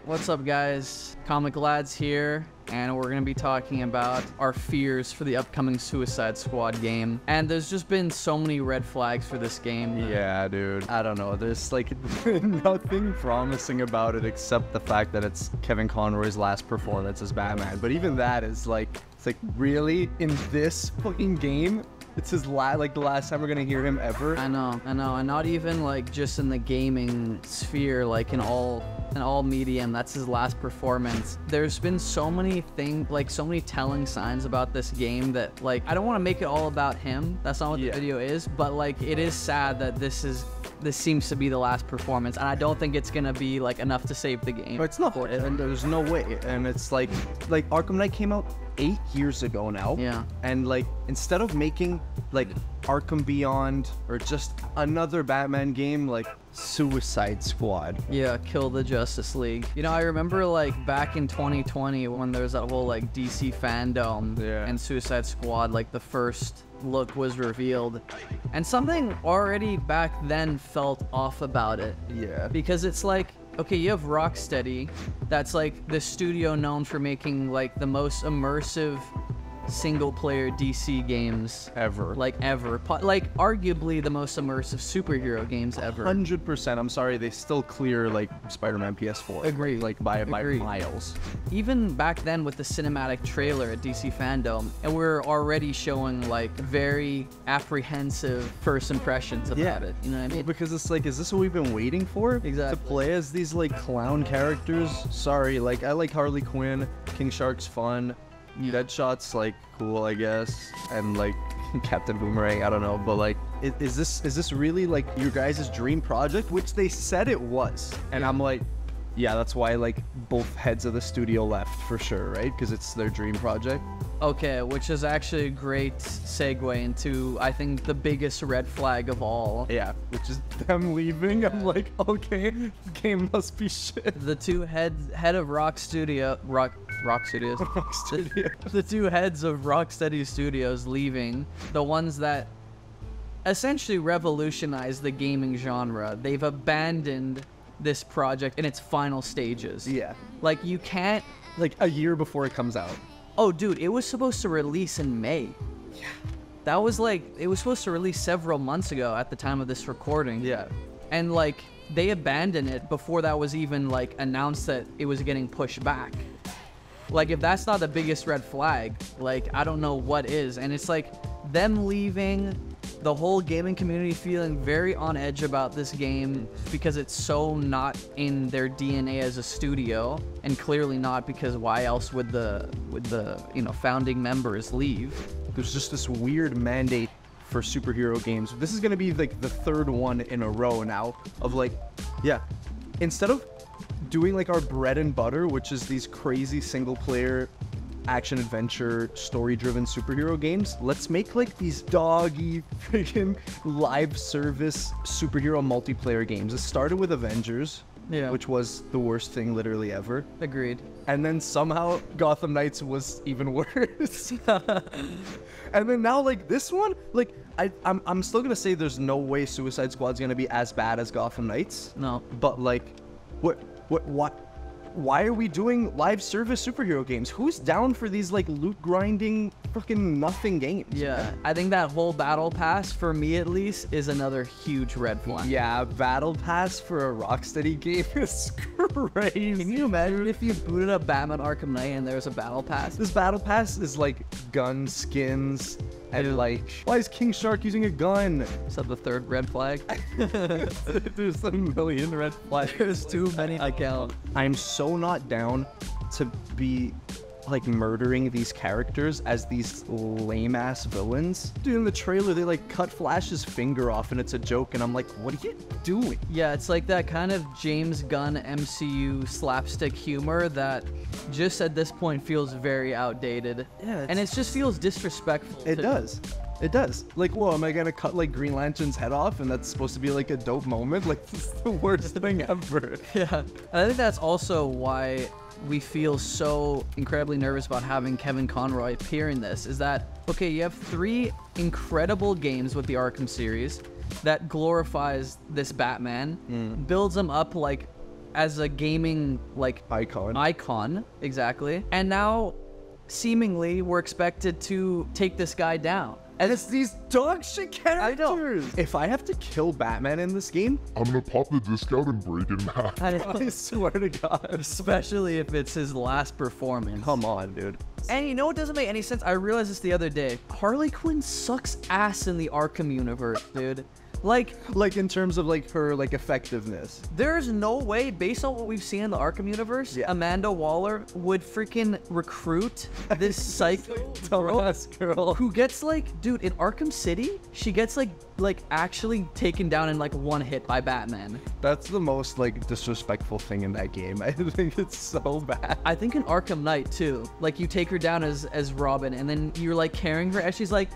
What's up, guys? Comic Lads here, and we're gonna be talking about our fears for the upcoming Suicide Squad game. And there's just been so many red flags for this game. Yeah, dude. I don't know. There's like nothing promising about it except the fact that it's Kevin Conroy's last performance as Batman. But even that is like, it's like, really? In this fucking game? It's his the last time we're gonna hear him ever. I know, and not even like just in the gaming sphere, like in all medium. That's his last performance. There's been so many things, like so many telling signs about this game that, like, I don't want to make it all about him. That's not what the video is, but like it is sad that this seems to be the last performance, and I don't think it's gonna be like enough to save the game. But it's not, and there's no way. And it's like Arkham Knight came out 8 years ago now. Yeah. And like, instead of making like Arkham Beyond or just another Batman game, like Suicide Squad. Yeah, kill the Justice League. You know, I remember like back in 2020 when there was that whole like DC fandom and Suicide Squad, like the first look was revealed, and something already back then felt off about it. Yeah. Because it's like, okay, you have Rocksteady, that's like the studio known for making like the most immersive single-player DC games Ever. like arguably the most immersive superhero games ever. 100%. I'm sorry, they still clear like Spider-Man PS4. Agree. Like by miles. Even back then with the cinematic trailer at DC Fandom, and we're already showing like very apprehensive first impressions about it. You know what I mean? Because it's like, is this what we've been waiting for? Exactly. To play as these like clown characters? Sorry, like I like Harley Quinn, King Shark's fun. Deadshot's like cool, I guess, and like Captain Boomerang, I don't know, but like, is this really like your guys' dream project? Which they said it was, and I'm like, yeah, that's why like both heads of the studio left for sure, right? Because it's their dream project. Okay, which is actually a great segue into, I think, the biggest red flag of all. Yeah, which is them leaving. I'm like, okay, the game must be shit. The two head of Rock Studios. The two heads of Rocksteady Studios leaving, the ones that essentially revolutionized the gaming genre. They've abandoned this project in its final stages. Yeah. Like, you can't... Like, a year before it comes out. Oh, dude, it was supposed to release in May. Yeah. That was like... It was supposed to release several months ago at the time of this recording. Yeah. And, like, they abandoned it before that was even, like, announced that it was getting pushed back. Like, if that's not the biggest red flag, like, I don't know what is. And it's like them leaving, the whole gaming community feeling very on edge about this game because it's so not in their DNA as a studio, and clearly not, because why else would the you know, founding members leave? There's just this weird mandate for superhero games. This is gonna be like the third one in a row now of like, yeah, instead of doing like our bread and butter, which is these crazy single player action adventure story driven superhero games, let's make like these doggy freaking live service superhero multiplayer games. It started with Avengers, which was the worst thing literally ever. Agreed. And then somehow Gotham Knights was even worse. And then now like this one, like I'm still gonna say there's no way Suicide Squad's gonna be as bad as Gotham Knights. No. But like, why are we doing live service superhero games? Who's down for these like loot grinding fucking nothing games? Yeah, man? I think that whole battle pass, for me at least, is another huge red flag. Yeah, battle pass for a Rocksteady game is crazy. Can you imagine if you booted up Batman Arkham Knight and there's a battle pass? This battle pass is like gun skins and like, why is King Shark using a gun? Is that the third red flag? There's a million red flags. There's too many to count. I'm so not down to be like murdering these characters as these lame ass villains. Dude, in the trailer they like cut Flash's finger off and it's a joke, and I'm like, what are you doing? Yeah, it's like that kind of James Gunn MCU slapstick humor that just at this point feels very outdated. Yeah, and it just feels disrespectful. It does. It does. Like, whoa, am I gonna cut like Green Lantern's head off and that's supposed to be like a dope moment? Like, this is the worst thing ever. Yeah, and I think that's also why we feel so incredibly nervous about having Kevin Conroy appear in this, is that, okay, you have 3 incredible games with the Arkham series that glorifies this Batman, builds him up like as a gaming like icon, exactly. And now seemingly we're expected to take this guy down. And it's these dog shit characters. If I have to kill Batman in this game, I'm gonna pop the disc out and break it in half. I swear to God. Especially if it's his last performance. Come on, dude. And you know what doesn't make any sense? I realized this the other day. Harley Quinn sucks ass in the Arkham universe, dude. Like in terms of like her like effectiveness. There's no way, based on what we've seen in the Arkham universe, Amanda Waller would freaking recruit this psycho girl who gets like, dude, in Arkham City, she gets like actually taken down in like one hit by Batman. That's the most like disrespectful thing in that game. I think it's so bad. I think in Arkham Knight too, like you take her down as Robin, and then you're like carrying her as she's like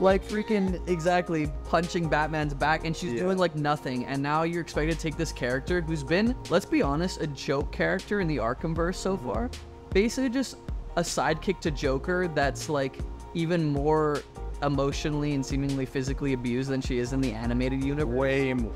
freaking exactly punching Batman's back, and she's doing like nothing, and now you're expected to take this character who's been, let's be honest, a joke character in the Arkhamverse so far, basically just a sidekick to Joker that's like even more emotionally and seemingly physically abused than she is in the animated universe. Way more.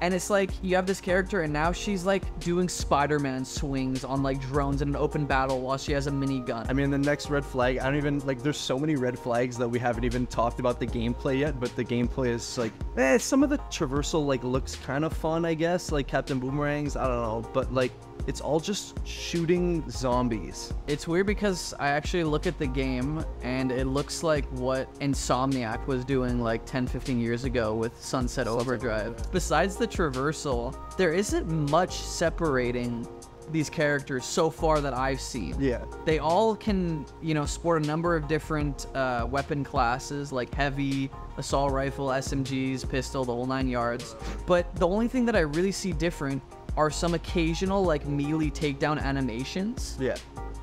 And it's like, you have this character and now she's like doing Spider-Man swings on like drones in an open battle while she has a minigun. I mean, the next red flag, I don't even, like, there's so many red flags that we haven't even talked about the gameplay yet, but the gameplay is like, some of the traversal like looks kind of fun, I guess, like Captain Boomerang's, I don't know, but like, it's all just shooting zombies. It's weird because I actually look at the game and it looks like what Insomniac was doing like 10-15 years ago with Sunset Overdrive. Besides the traversal, there isn't much separating these characters so far that I've seen. Yeah. They all can, you know, sport a number of different weapon classes like heavy, assault rifle, SMGs, pistol, the whole 9 yards. But the only thing that I really see different are some occasional like melee takedown animations. Yeah.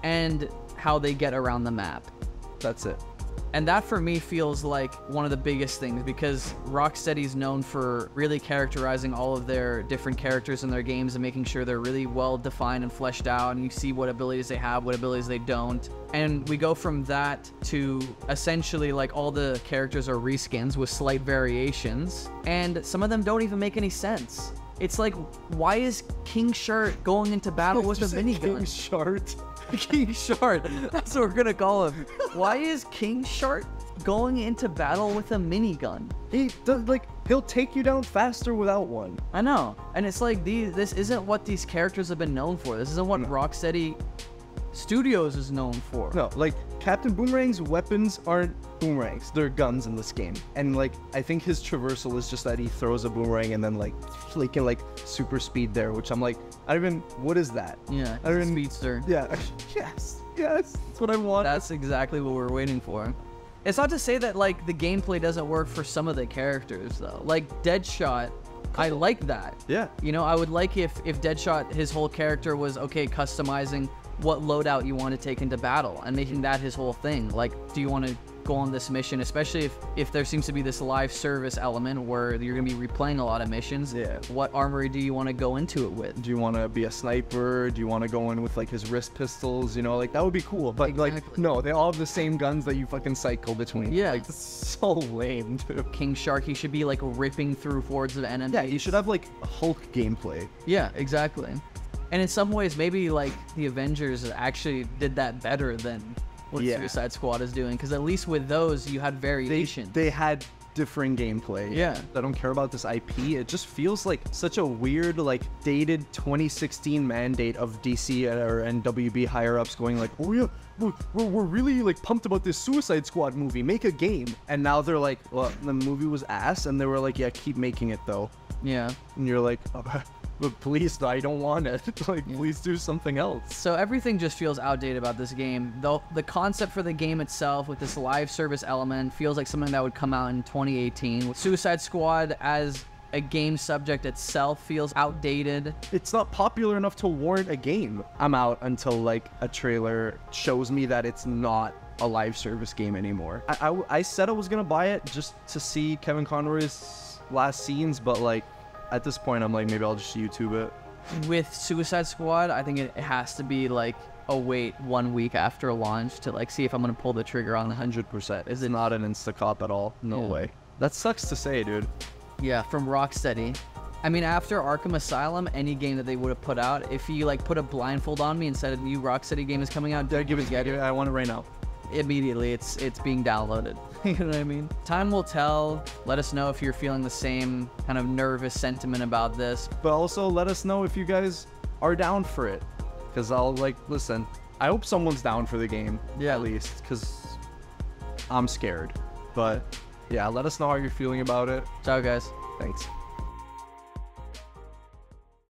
And how they get around the map. That's it. And that for me feels like one of the biggest things, because Rocksteady's known for really characterizing all of their different characters in their games and making sure they're really well defined and fleshed out, and you see what abilities they have, what abilities they don't. And we go from that to essentially like all the characters are reskins with slight variations, and some of them don't even make any sense. It's like, why is King Shark going into battle with a minigun? King Shark? King Shark. That's what we're gonna call him. Why is King Shark going into battle with a minigun? He does, like, he'll take you down faster without one. I know. And it's like, this isn't what these characters have been known for. This isn't what Rocksteady Studios is known for. No, like, Captain Boomerang's weapons aren't boomerangs. They're guns in this game. And, like, I think his traversal is just that he throws a boomerang and then, like, flaking, like, super speed there, which I'm like, I don't even, what is that? Yeah, I don't even, speedster. Yeah, yes, that's what I want. That's exactly what we're waiting for. It's not to say that, like, the gameplay doesn't work for some of the characters, though. Like, Deadshot, I like that. Yeah. You know, I would like if Deadshot, his whole character was, okay, customizing what loadout you want to take into battle and making that his whole thing. Like, do you want to go on this mission, especially if there seems to be this live service element where you're going to be replaying a lot of missions. Yeah. What armory do you want to go into it with? Do you want to be a sniper? Do you want to go in with like his wrist pistols? You know, like that would be cool. But like, no, they all have the same guns that you fucking cycle between. Yeah. Like, that's so lame, dude. King Shark, he should be like ripping through hordes of enemies. Yeah, you should have like Hulk gameplay. Yeah, exactly. And in some ways, maybe like the Avengers actually did that better than what Suicide Squad is doing, because at least with those you had variation. They had different gameplay. Yeah. I don't care about this IP. It just feels like such a weird, like, dated 2016 mandate of DC and WB higher ups going like, oh yeah, we're really like pumped about this Suicide Squad movie. Make a game. And now they're like, well, the movie was ass, and they were like, yeah, keep making it though. Yeah. And you're like, oh, but please, I don't want it. Like, please do something else. So everything just feels outdated about this game. Though the concept for the game itself with this live service element feels like something that would come out in 2018. Suicide Squad as a game subject itself feels outdated. It's not popular enough to warrant a game. I'm out until like a trailer shows me that it's not a live service game anymore. I said I was gonna buy it just to see Kevin Conroy's last scenes, but like, at this point, I'm like, maybe I'll just YouTube it. With Suicide Squad, I think it has to be like a wait 1 week after launch to like see if I'm gonna pull the trigger on the 100%. Is it not an insta-cop at all? No way. That sucks to say, dude. Yeah, from Rocksteady. I mean, after Arkham Asylum, any game that they would have put out, if you like put a blindfold on me and said a new Rocksteady game is coming out, Give it. I want it right now. immediately it's being downloaded. You know what I mean? Time will tell. Let us know if you're feeling the same kind of nervous sentiment about this. But also let us know if you guys are down for it, because I'll listen. I hope someone's down for the game, Yeah. at least, because I'm scared. But yeah, let us know how you're feeling about it. Ciao, guys. Thanks.